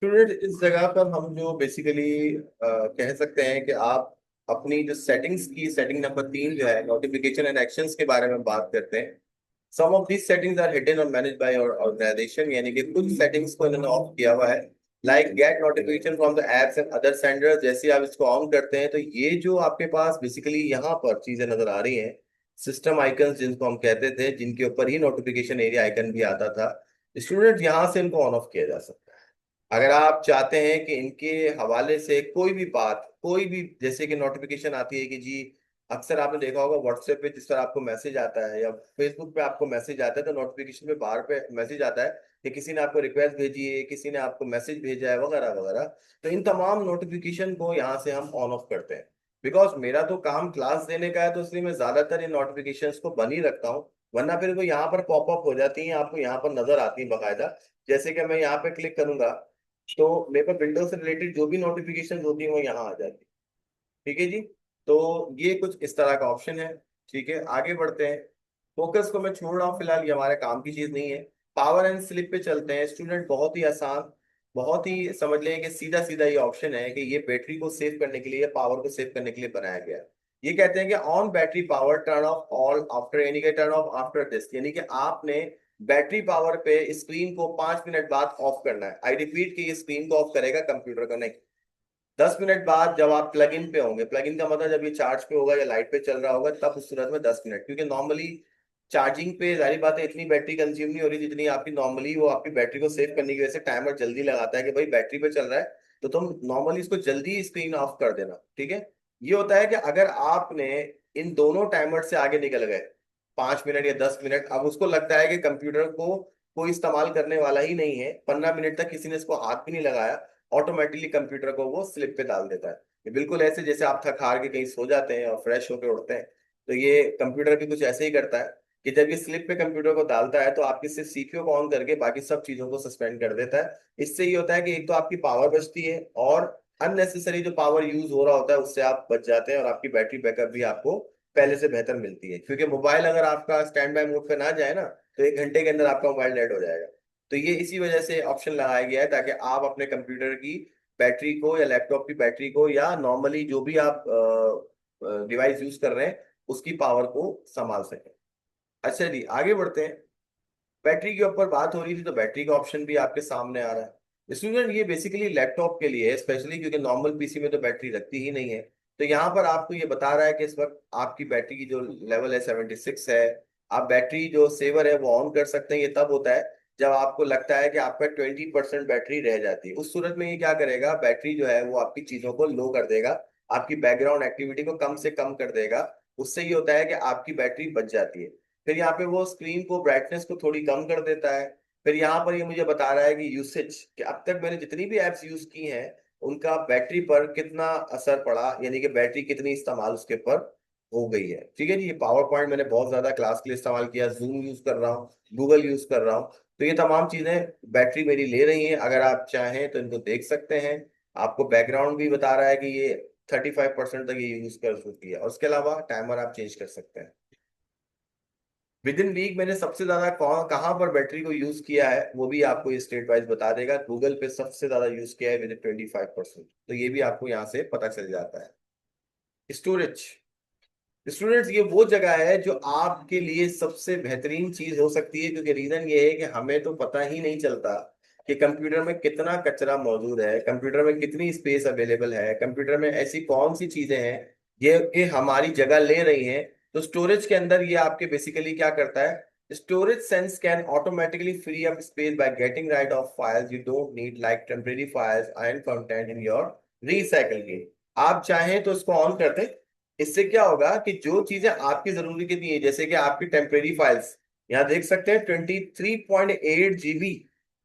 Student इस जगह पर हम जो बेसिकली कह सकते हैं कि आप अपनी जो सेटिंग्स की सेटिंग नंबर 3 जो है नोटिफिकेशन एंड एक्शंस के बारे में बात करते हैं। Some of these settings are hidden or manage by your organisation, यानी कि कुछ सेटिंग्स को इन्होंने ऑफ किया हुआ है। Like get notification from the apps and other senders, जैसे आप इसको ऑन करते हैं तो ये जो आपके पास बेसिकली यहाँ पर चीजें नजर आ रही हैं, सिस्टम आइकन्स जिनको हम कहते थे, जिनके ऊपर ही नोटिफिकेशन एरिया आइकन भी आता था, स्टूडेंट यहाँ से इनको ऑन ऑफ किया जा सकता है। अगर आप चाहते हैं कि इनके हवाले से कोई भी बात, कोई भी जैसे कि नोटिफिकेशन आती है कि जी, अक्सर आपने देखा होगा व्हाट्सएप पे जिस पर आपको मैसेज आता है या फेसबुक पे आपको मैसेज आता है, तो नोटिफिकेशन पे बाहर पे मैसेज आता है कि किसी ने आपको रिक्वेस्ट भेजी है, किसी ने आपको मैसेज भेजा है, वगैरह वगैरह। तो इन तमाम नोटिफिकेशन को यहाँ से हम ऑन ऑफ करते हैं। बिकॉज मेरा तो काम क्लास देने का है, तो इसलिए मैं ज्यादातर इन नोटिफिकेशन को बंद ही रखता हूँ। वरना फिर वो यहाँ पर पॉपअप हो जाती हैं, आपको यहाँ पर नजर आती है बाकायदा। जैसे कि मैं यहाँ पे क्लिक करूंगा तो मेरे पास विंडोज से रिलेटेड जो भी नोटिफिकेशन होती है वो यहाँ आ जाती है। ठीक है जी। तो ये कुछ इस तरह का ऑप्शन है। ठीक है, आगे बढ़ते हैं। फोकस को मैं छोड़ रहा हूँ फिलहाल, ये हमारे काम की चीज नहीं है। पावर एंड स्लिप पे चलते हैं स्टूडेंट। बहुत ही आसान, बहुत ही समझ लें कि सीधा सीधा ये ऑप्शन है कि ये बैटरी को सेव करने के लिए, पावर को सेव करने के लिए बनाया गया है। ये कहते हैं कि on battery power turn off all after, यानी कि टर्न ऑफ आफ्टर दिस, यानी कि आपने बैटरी पावर पे स्क्रीन को 5 मिनट बाद ऑफ करना है। आई रिपीट कि ये स्क्रीन को ऑफ करेगा, कंप्यूटर को नहीं। 10 मिनट बाद जब आप प्लग इन पे होंगे, प्लग इन का मतलब जब ये चार्ज पे होगा या लाइट पे चल रहा होगा, तब उस सूरत में 10 मिनट, क्योंकि नॉर्मली चार्जिंग पे जारी बात है इतनी बैटरी कंज्यूम नहीं हो रही जितनी आपकी नॉर्मली, वो आपकी बैटरी को सेव करने की वजह से टाइमर जल्दी लगाता है कि भाई बैटरी पे चल रहा है, तो तुम नॉर्मली इसको जल्दी स्क्रीन ऑफ कर देना। ठीक है। ये होता है कि अगर आपने इन दोनों टाइमर से आगे निकल गए, 5 मिनट या 10 मिनट, अब उसको लगता है कि कंप्यूटर को कोई इस्तेमाल करने वाला ही नहीं है, 15 मिनट तक किसी ने इसको हाथ भी नहीं लगाया, ऑटोमेटिकली कंप्यूटर को वो स्लिप पे डाल देता है। ये बिल्कुल ऐसे जैसे आप थक हार के कहीं सो जाते हैं और फ्रेश होकर उठते हैं, तो ये कंप्यूटर भी कुछ ऐसे ही करता है कि जब ये स्लिप पे कंप्यूटर को डालता है तो आपकी सिर्फ सीपीयू को ऑन करके बाकी सब चीजों को सस्पेंड कर देता है। इससे ये होता है कि एक तो आपकी पावर बचती है, और अननेसेसरी जो पावर यूज हो रहा होता है उससे आप बच जाते हैं, और आपकी बैटरी बैकअप भी आपको पहले से बेहतर मिलती है। क्योंकि मोबाइल अगर आपका स्टैंड बाय मोड पे ना जाए ना, तो 1 घंटे के अंदर आपका मोबाइल डेड हो जाएगा। तो ये इसी वजह से ऑप्शन लगाया गया है, ताकि आप अपने कंप्यूटर की बैटरी को या लैपटॉप की बैटरी को या नॉर्मली जो भी आप डिवाइस यूज कर रहे हैं उसकी पावर को संभाल सकें। अच्छा जी, आगे बढ़ते हैं। बैटरी के ऊपर बात हो रही थी, तो बैटरी का ऑप्शन भी आपके सामने आ रहा है स्टूडेंट। ये बेसिकली लैपटॉप के लिए है स्पेशली, क्योंकि नॉर्मल पीसी में तो बैटरी लगती ही नहीं है। तो यहाँ पर आपको ये बता रहा है कि इस वक्त आपकी बैटरी की जो लेवल है 76 है। आप बैटरी जो सेवर है वो ऑन कर सकते हैं। ये तब होता है जब आपको लगता है कि आपका 20% बैटरी रह जाती है। उस सूरत में ये क्या करेगा, बैटरी जो है वो आपकी चीजों को लो कर देगा, आपकी बैकग्राउंड एक्टिविटी को कम से कम कर देगा। उससे ये होता है कि आपकी बैटरी बच जाती है। फिर यहाँ पे वो स्क्रीन को ब्राइटनेस को थोड़ी कम कर देता है। फिर यहाँ पर ये मुझे बता रहा है कि यूसेज, कि अब तक मैंने जितनी भी एप्स यूज की हैं उनका बैटरी पर कितना असर पड़ा, यानी कि बैटरी कितनी इस्तेमाल उसके ऊपर हो गई है। ठीक है जी। ये पावर पॉइंट मैंने बहुत ज्यादा क्लास के लिए इस्तेमाल किया, जूम यूज कर रहा हूँ, गूगल यूज कर रहा हूँ, तो ये तमाम चीजें बैटरी मेरी ले रही हैं। अगर आप चाहें तो इनको देख सकते हैं। आपको बैकग्राउंड भी बता रहा है कि ये 35% तक ये यूज कर सकती है, और उसके अलावा टाइमर आप चेंज कर सकते हैं। विद इन वीक मैंने सबसे ज्यादा कौन कहाँ पर बैटरी को यूज किया है वो भी आपको ये स्टेट वाइज बता देगा। गूगल पे सबसे ज्यादा यूज किया है विद 25%, तो ये भी आपको यहाँ से पता चल जाता है। स्टोरेज स्टूडेंट्स, ये वो जगह है जो आपके लिए सबसे बेहतरीन चीज हो सकती है, क्योंकि रीजन ये है कि हमें तो पता ही नहीं चलता कि कंप्यूटर में कितना कचरा मौजूद है, कंप्यूटर में कितनी स्पेस अवेलेबल है, कंप्यूटर में ऐसी कौन सी चीजें हैं ये कि हमारी जगह ले रही हैं। तो स्टोरेज के अंदर ये आपके बेसिकली क्या करता है, storage sense can automatically free up space by getting right of files you don't need, like temporary files and content in your recycle game. आप चाहें तो इसको ऑन कर दें। इससे क्या होगा कि जो चीजें आपकी जरूरी के लिए, जैसे कि आपकी टेम्परेरी फाइल्स, यहाँ देख सकते हैं 23.8 GB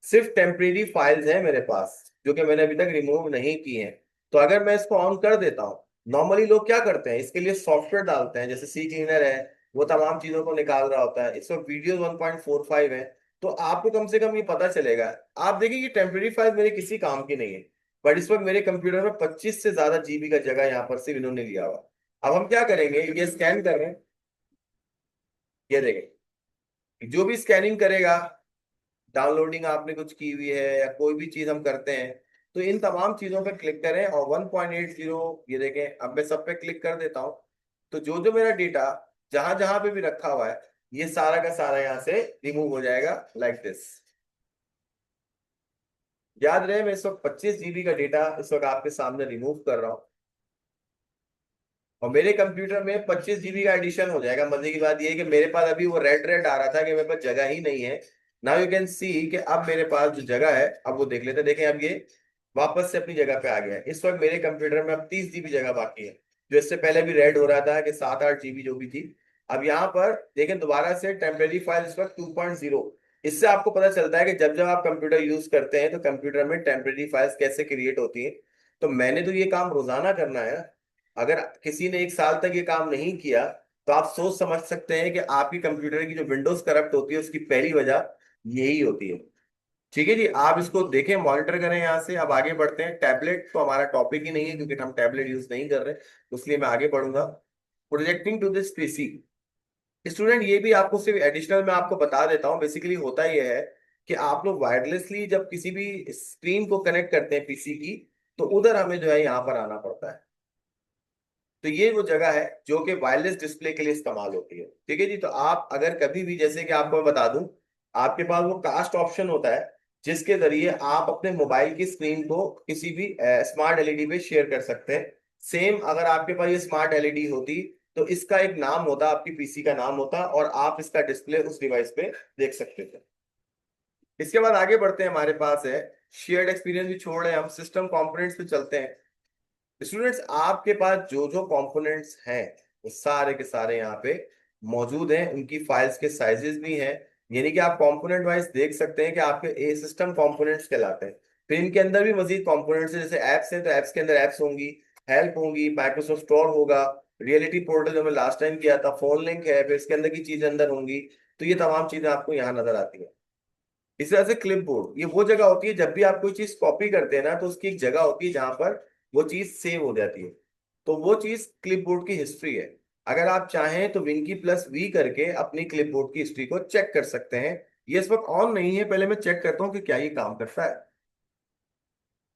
सिर्फ टेम्परेरी फाइल्स हैं मेरे पास, जो कि मैंने अभी तक रिमूव नहीं की हैं। तो अगर मैं इसको ऑन कर देता हूँ, नॉर्मली लोग क्या करते हैं, इसके लिए सॉफ्टवेयर डालते हैं, जैसे सी क्लीनर है, वो तमाम चीजों को निकाल रहा होता है। इसमें वीडियो 1.45 है, तो आपको कम से कम ये पता चलेगा। आप देखिए कि टेम्परेरी फाइल मेरे किसी काम की नहीं है, बट इस वक्त मेरे कंप्यूटर में 25 से ज्यादा जीबी का जगह यहाँ पर सिर्फ इन्होंने लिया हुआ। अब हम क्या करेंगे, ये स्कैन कर रहे हैं, ये देखें, जो भी स्कैनिंग करेगा डाउनलोडिंग आपने कुछ की हुई है या कोई भी चीज हम करते हैं, तो इन तमाम चीजों पे क्लिक करें और 1.80 ये देखें, अब मैं सब पे क्लिक कर देता हूँ। तो जो जो मेरा डेटा जहां जहां पे भी रखा हुआ है, ये सारा का सारा यहाँ से रिमूव हो जाएगा लाइक दिस। याद रहे मैं इस वक्त 25 GB का डेटा इस वक्त आपके सामने रिमूव कर रहा हूँ, और मेरे कंप्यूटर में 25 GB का एडिशन हो जाएगा। मजे की बात ये है कि मेरे पास अभी वो रेड रेड आ रहा था कि मेरे पास जगह ही नहीं है। नाउ यू कैन सी कि अब मेरे पास जो जगह है, अब वो देख लेते हैं। देखें अब ये वापस से अपनी जगह पे आ गया है। इस वक्त मेरे कंप्यूटर में अब 30 GB जगह बाकी है, जो इससे पहले भी रेड हो रहा था कि 7-8 GB जो भी थी। अब यहाँ पर देखें दोबारा से टेम्परेरी फाइल इस वक्त 2.0। इससे आपको पता चलता है कि जब जब आप कंप्यूटर यूज करते हैं तो कंप्यूटर में टेम्परेरी फाइल्स कैसे क्रिएट होती हैं। तो मैंने तो ये काम रोजाना करना है। अगर किसी ने 1 साल तक ये काम नहीं किया, तो आप सोच समझ सकते हैं कि आपकी कंप्यूटर की जो विंडोज करप्ट होती है उसकी पहली वजह यही होती है। ठीक है जी, आप इसको देखें, मॉनिटर करें। यहाँ से अब आगे बढ़ते हैं। टैबलेट तो हमारा टॉपिक ही नहीं है क्योंकि हम टैबलेट यूज नहीं कर रहे, इसलिए मैं आगे बढ़ूंगा। Projecting to this PC. Student ये भी आपको सिर्फ एडिशनल मैं आपको बता देता हूँ। बेसिकली होता यह है कि आप लोग वायरलेसली जब किसी भी स्क्रीन को कनेक्ट करते हैं पीसी की, तो उधर हमें जो है यहाँ पर आना पड़ता है। तो ये वो जगह है जो कि वायरलेस डिस्प्ले के लिए इस्तेमाल होती है। ठीक है जी, तो आप अगर कभी भी, जैसे कि आपको मैं बता दूं, आपके पास वो कास्ट ऑप्शन होता है जिसके जरिए आप अपने मोबाइल की स्क्रीन को किसी भी स्मार्ट एलईडी पे शेयर कर सकते हैं। सेम अगर आपके पास ये स्मार्ट एलईडी होती तो इसका एक नाम होता, आपकी पीसी का नाम होता, और आप इसका डिस्प्ले उस डिवाइस पे देख सकते थे। इसके बाद आगे बढ़ते हैं। हमारे पास है शेयर्ड एक्सपीरियंस भी छोड़ रहे हैं, हम सिस्टम कंपोनेंट्स पे चलते हैं। स्टूडेंट्स आपके पास जो जो कंपोनेंट्स हैं वो सारे के सारे यहाँ पे मौजूद हैं। उनकी फाइल्स के साइजेस भी हैं, यानी कि आप कंपोनेंट वाइज देख सकते हैं कि आपके ए सिस्टम कंपोनेंट्स कहलाते हैं। फिर इनके अंदर भी मजीद कंपोनेंट्स हैं, जैसे एप्स हैं तो एप्स के अंदर एप्स होंगी, हेल्प होंगी, माइक्रोसॉफ्ट स्टोर होगा, रियलिटी पोर्टल जो मैं लास्ट टाइम किया था, फोन लिंक है, फिर इसके अंदर की चीजें अंदर होंगी। तो ये तमाम चीजें आपको यहाँ नजर आती है। इस तरह से क्लिप बोर्ड ये वो जगह होती है, जब भी आप कोई चीज कॉपी करते हैं ना, तो उसकी एक जगह होती है जहां पर वो चीज सेव हो जाती है। तो वो चीज क्लिप बोर्ड की हिस्ट्री है। अगर आप चाहें तो विंकी प्लस वी करके अपनी क्लिप बोर्ड की हिस्ट्री को चेक कर सकते हैं। ये इस वक्त ऑन नहीं है, पहले मैं चेक करता हूँ कि क्या ये काम करता है।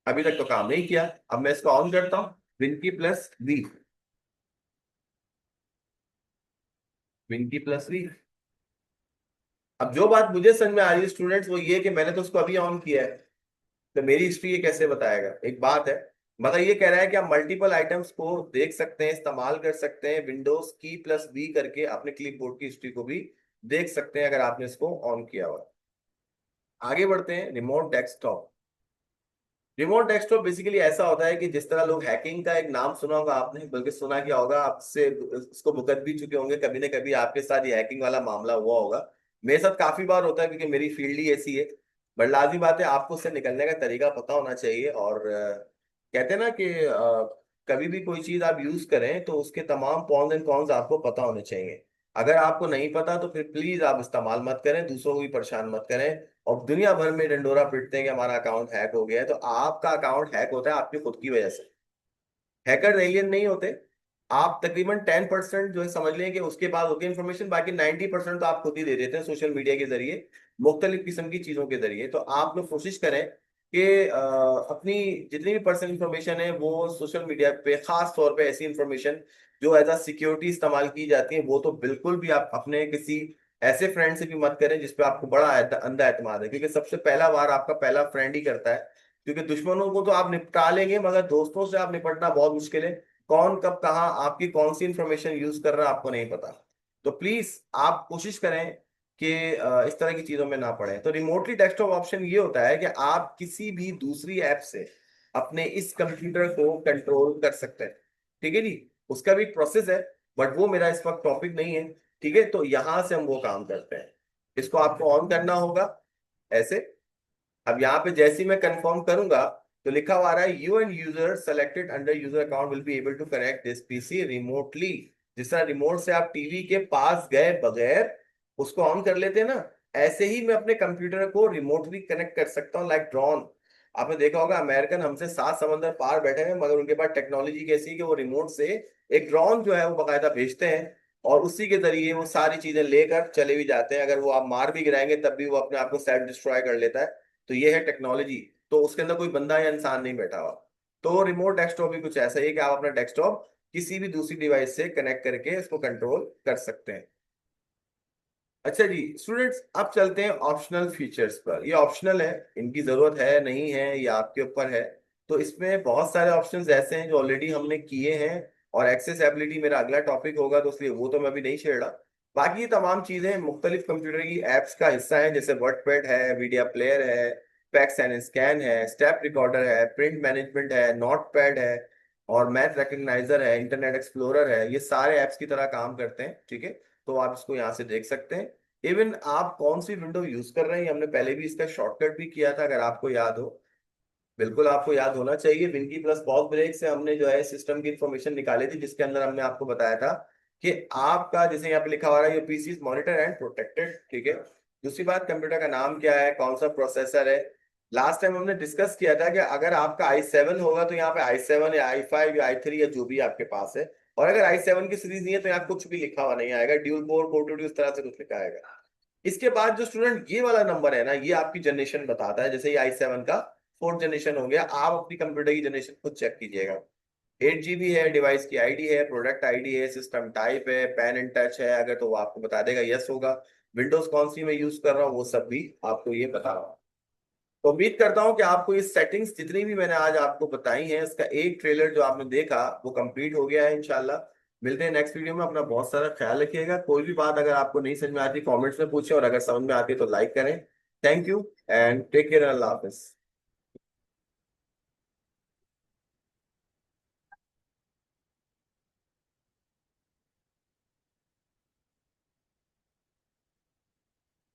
अभी तक तो काम नहीं किया। अब मैं इसको ऑन करता हूँ, win key plus V, win key plus V. अब जो बात मुझे समझ में आ रही है स्टूडेंट्स, वो ये कि मैंने तो उसको अभी ऑन किया है, तो मेरी हिस्ट्री ये कैसे बताएगा? एक बात है, मतलब ये कह रहा है कि आप मल्टीपल आइटम्स को देख सकते हैं, इस्तेमाल कर सकते हैं, विंडोज की प्लस बी करके अपने क्लिपबोर्ड की हिस्ट्री को भी देख सकते हैं अगर आपने इसको ऑन किया हुआ है। आगे बढ़ते हैं। Remote desktop. Remote desktop basically ऐसा होता है कि जिस तरह लोग हैकिंग का एक नाम सुना होगा आपने, बल्कि सुना क्या होगा, आपसे इसको भुगत भी चुके होंगे कभी ना कभी, आपके साथ ये हैकिंग वाला मामला हुआ होगा। मेरे साथ काफी बार होता है क्योंकि मेरी फील्ड ही ऐसी है। बट लाजमी बात है आपको उससे निकलने का तरीका पता होना चाहिए। और कहते हैं ना कि कभी भी कोई चीज आप यूज करें तो उसके तमाम पॉन्स एंड कॉन्स आपको पता होने चाहिए। अगर आपको नहीं पता तो फिर प्लीज आप इस्तेमाल मत करें, दूसरों को भी परेशान मत करें। और दुनिया भर में डंडोरा पीटते हैं कि हमारा अकाउंट हैक हो गया है, तो आपका अकाउंट हैक होता है आपकी खुद की वजह से। हैकर एलियन नहीं होते। आप तकरीबन 10% जो है समझ लें कि उसके पास होती है इन्फॉर्मेशन, बाकी 90% तो आप खुद ही दे देते हैं सोशल मीडिया के जरिए, मुख्तलिफ किस्म की चीजों के जरिए। तो आप लोग कोशिश करें कि अपनी जितनी भी पर्सनल इंफॉर्मेशन है वो सोशल मीडिया पे, खास तौर पे ऐसी इंफॉर्मेशन जो एज अ सिक्योरिटी इस्तेमाल की जाती है, वो तो बिल्कुल भी आप अपने किसी ऐसे फ्रेंड से भी मत करें जिसपे आपको बड़ा अंधा एतमाद है, क्योंकि सबसे पहला वार आपका पहला फ्रेंड ही करता है। क्योंकि दुश्मनों को तो आप निपटा लेंगे मगर दोस्तों से आप निपटना बहुत मुश्किल है। कौन कब कहाँ आपकी कौन सी इंफॉर्मेशन यूज कर रहा है आपको नहीं पता। तो प्लीज आप कोशिश करें कि इस तरह की चीजों में ना पड़े। तो रिमोटली डेस्कटॉप ऑप्शन ये होता है कि आप किसी भी दूसरी ऐप से अपने इस कंप्यूटर को कंट्रोल कर सकते हैं। ठीक है जी, उसका भी प्रोसेस है, बट वो मेरा इस वक्त टॉपिक नहीं है। ठीक है, तो यहां से हम वो काम करते हैं। इसको आपको ऑन करना होगा ऐसे। अब यहाँ पे जैसे ही मैं कंफर्म करूंगा तो लिखा हुआ आ रहा है you and user selected under user account will be able to connect this PC remotely. जिस तरह रिमोट से आप टीवी के पास गए बगैर उसको ऑन कर लेते हैं ना, ऐसे ही मैं अपने कंप्यूटर को रिमोटली कनेक्ट कर सकता हूँ, लाइक ड्रोन। आपने देखा होगा अमेरिकन हमसे 7 समंदर पार बैठे हैं, मगर उनके पास टेक्नोलॉजी कैसी है कि वो रिमोट से एक ड्रोन जो है वो बाकायदा भेजते हैं, और उसी के जरिए वो सारी चीजें लेकर चले भी जाते हैं। अगर वो आप मार भी गिराएंगे तब भी वो अपने आप को सेल्फ डिस्ट्रॉय कर लेता है। तो ये है टेक्नोलॉजी। तो उसके अंदर कोई बंदा या इंसान नहीं बैठा हुआ। तो रिमोट डेस्कटॉप भी कुछ ऐसा ही है कि आप अपना डेस्कटॉप किसी भी दूसरी डिवाइस से कनेक्ट करके इसको कंट्रोल कर सकते हैं। अच्छा जी स्टूडेंट्स, अब चलते हैं ऑप्शनल फीचर्स पर। ये ऑप्शनल है, इनकी जरूरत है नहीं है ये आपके ऊपर है। तो इसमें बहुत सारे ऑप्शंस ऐसे हैं जो ऑलरेडी हमने किए हैं। और एक्सेसिबिलिटी मेरा अगला टॉपिक होगा तो इसलिए वो तो मैं अभी नहीं छेड़ रहा। बाकी ये तमाम चीजें मुख्तलिफ कंप्यूटर की एप्स का हिस्सा है, जैसे वर्डपैड है, मीडिया प्लेयर है, पैक्स एंड स्कैन है, स्टेप रिकॉर्डर है, प्रिंट मैनेजमेंट है, नोट पैड है, और मैथ रिकग्नाइजर है, इंटरनेट एक्सप्लोरर है। ये सारे ऐप्स की तरह काम करते हैं, ठीक है। तो आप इसको यहाँ से देख सकते हैं। इवन आप कौन सी विंडो यूज कर रहे हैं, हमने पहले भी इसका शॉर्टकट भी किया था, अगर आपको याद हो। बिल्कुल आपको याद होना चाहिए। विंकी प्लस पॉज ब्रेक से हमने जो है सिस्टम की इंफॉर्मेशन निकाली थी, जिसके अंदर हमने आपको बताया था कि आपका जैसे यहाँ पे लिखा हुआ है ये PC is monitor and protected, ठीक है। दूसरी बात, कंप्यूटर का नाम क्या है, कौन सा प्रोसेसर है। लास्ट टाइम हमने डिस्कस किया था कि अगर आपका i7 होगा तो यहाँ पे i7 या i5 या i3 या जो भी आपके पास है। और अगर i7 की सीरीज नहीं है तो यहाँ कुछ भी लिखा हुआ नहीं आएगा, ड्यूल कोर कोर टू इस तरह से कुछ लिखा आएगा। इसके बाद जो स्टूडेंट ये वाला नंबर है ना, ये आपकी जनरेशन बताता है। जैसे ये i7 का फोर्थ जनरेशन हो गया, आप अपनी कंप्यूटर की जनरेशन खुद चेक कीजिएगा। 8 GB है, डिवाइस की आईडी है, प्रोडक्ट आईडी है, सिस्टम टाइप है, पेन एंड टच है, अगर तो वो आपको बता देगा यस होगा। विंडोज कौन सी मैं यूज कर रहा हूँ वो सब भी आपको ये बता रहा हूँ। तो उम्मीद करता हूँ कि आपको ये सेटिंग्स जितनी भी मैंने आज आपको बताई हैं, इसका एक ट्रेलर जो आपने देखा वो कंप्लीट हो गया है इंशाल्लाह। मिलते हैं नेक्स्ट वीडियो में। अपना बहुत सारा ख्याल रखिएगा। कोई भी बात अगर आपको नहीं समझ में आती कमेंट्स में पूछें, और अगर समझ में आती है तो लाइक करें। Thank you and take care. अल्लाह हाफिज।